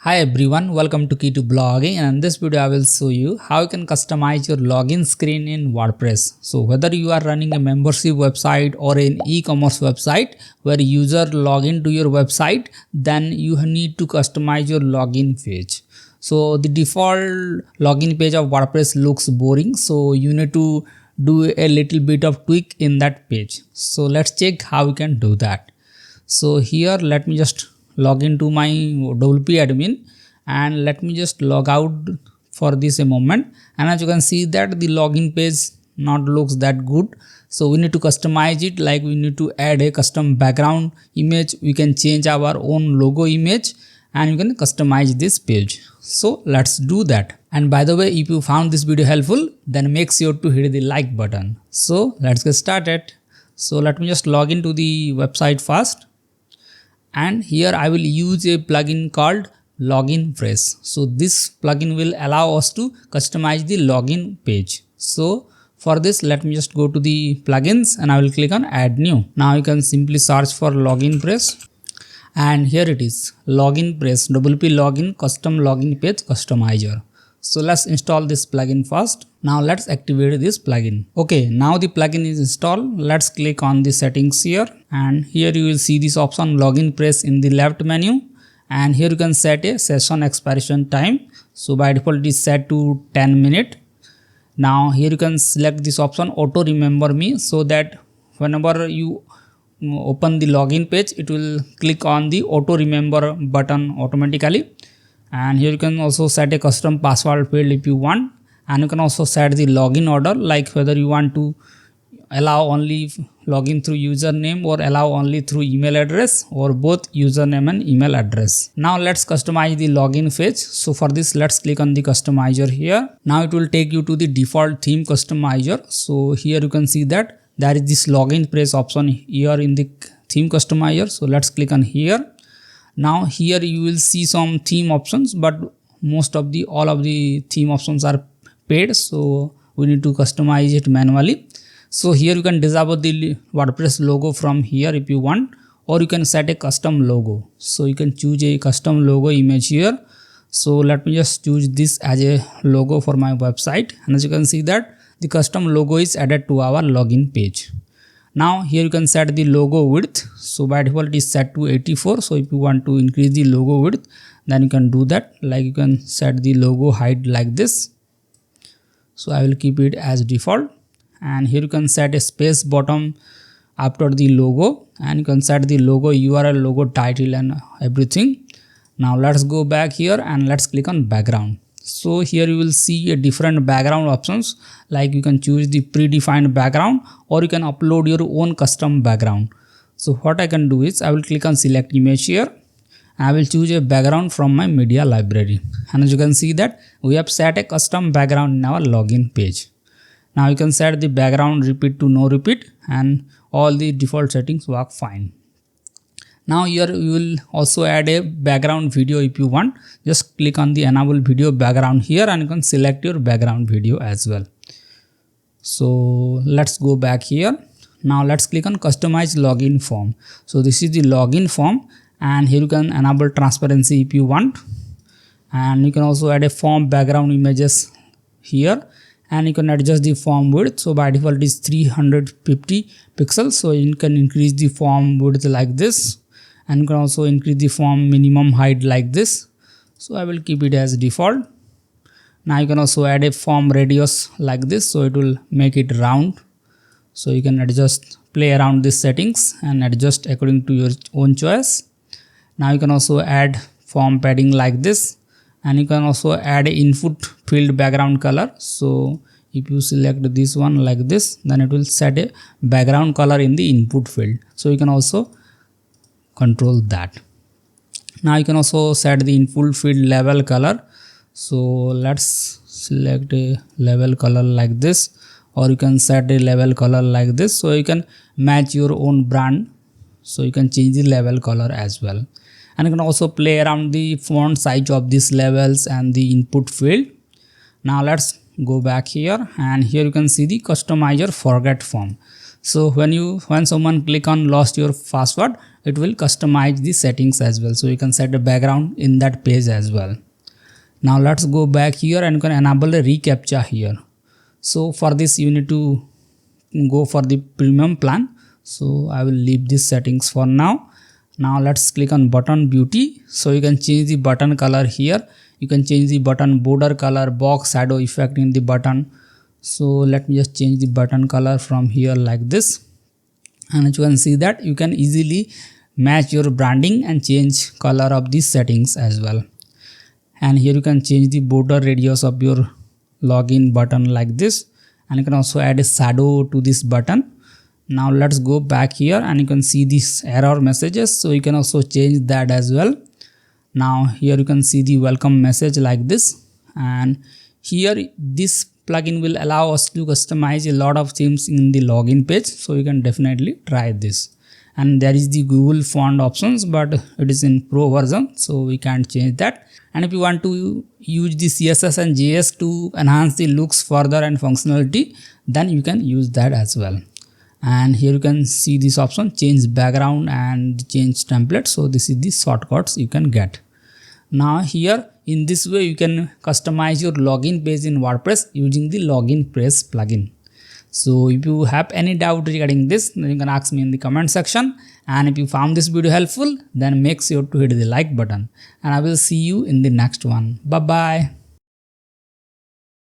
Hi everyone, welcome to Key to Blogging, and in this video I will show you how you can customize your login screen in WordPress. So whether you are running a membership website or an e-commerce website where user log into your website, then you need to customize your login page. So the default login page of WordPress looks boring, so you need to do a little bit of tweak in that page. So let's check how we can do that. So here let me just log into my WP admin and let me just log out for this a moment, and as you can see that the login page not looks that good. So we need to customize it, like we need to add a custom background image, we can change our own logo image and you can customize this page. So let's do that. And by the way, if you found this video helpful, then make sure to hit the like button. So let's get started. So let me just log into the website first. And here I will use a plugin called Wordpress. So this plugin will allow us to customize the login page. So for this, let me just go to the plugins and I will click on add new. Now you can simply search for Wordpress, and here it is, Wordpress WP login custom login page customizer. So let's install this plugin first. Now let's activate this plugin. Okay, now the plugin is installed. Let's click on the settings here, and here you will see this option Wordpress in the left menu, and here you can set a session expiration time. So by default it is set to 10 minutes. Now here you can select this option auto remember me, so that whenever you open the login page, it will click on the auto remember button automatically. And here you can also set a custom password field if you want, and you can also set the login order, like whether you want to allow only login through username or allow only through email address, or both username and email address. Now let's customize the login page. So for this, let's click on the customizer here. Now it will take you to the default theme customizer. So here you can see that there is this login page option here in the theme customizer. So let's click on here. Now here you will see some theme options, but all of the theme options are paid, so we need to customize it manually. So here you can disable the WordPress logo from here if you want, or you can set a custom logo. So you can choose a custom logo image here. So let me just choose this as a logo for my website, and as you can see that the custom logo is added to our login page. Now here you can set the logo width. So by default it is set to 84. So if you want to increase the logo width, then you can do that. Like you can set the logo height like this. So I will keep it as default. And here you can set a space bottom after the logo, and you can set the logo URL, logo title and everything. Now let's go back here and let's click on background. So here you will see a different background options, like you can choose the predefined background or you can upload your own custom background. So what I can do is I will click on select image here, and I will choose a background from my media library, and as you can see that we have set a custom background in our login page. Now you can set the background repeat to no repeat, and all the default settings work fine. Now here you will also add a background video if you want. Just click on the enable video background here, and you can select your background video as well. So let's go back here. Now let's click on customize login form. So this is the login form, and here you can enable transparency if you want, and you can also add a form background images here, and you can adjust the form width. So by default it is 350 pixels, so you can increase the form width like this, and you can also increase the form minimum height like this. So I will keep it as default. Now you can also add a form radius like this, so it will make it round. So you can play around these settings and adjust according to your own choice. Now you can also add form padding like this, and you can also add a input field background color. So if you select this one like this, then it will set a background color in the input field. So you can also control that. Now you can also set the input field level color. So let's select a level color like this, or you can set a level color like this, so you can match your own brand. So you can change the level color as well, and you can also play around the font size of these levels and the input field. Now let's go back here, and here you can see the customizer forget form. So when someone click on lost your password, it will customize the settings as well. So you can set the background in that page as well. Now let's go back here and you can enable the reCAPTCHA here. So for this you need to go for the premium plan. So I will leave these settings for now. Now let's click on button beauty. So you can change the button color here. You can change the button border color, box shadow effect in the button. So let me just change the button color from here like this. And you can see that you can easily match your branding and change color of these settings as well. And here you can change the border radius of your login button like this. And you can also add a shadow to this button. Now let's go back here and you can see these error messages. So you can also change that as well. Now here you can see the welcome message like this. And here this plugin will allow us to customize a lot of themes in the login page. So you can definitely try this. And there is the Google font options, but it is in pro version, so we can't change that. And if you want to use the CSS and JS to enhance the looks further and functionality, then you can use that as well. And here you can see this option, change background and change template. So this is the shortcuts you can get. Now here in this way you can customize your login page in WordPress using the login press plugin. So if you have any doubt regarding this, then you can ask me in the comment section. And if you found this video helpful, then make sure to hit the like button. And I will see you in the next one. Bye bye.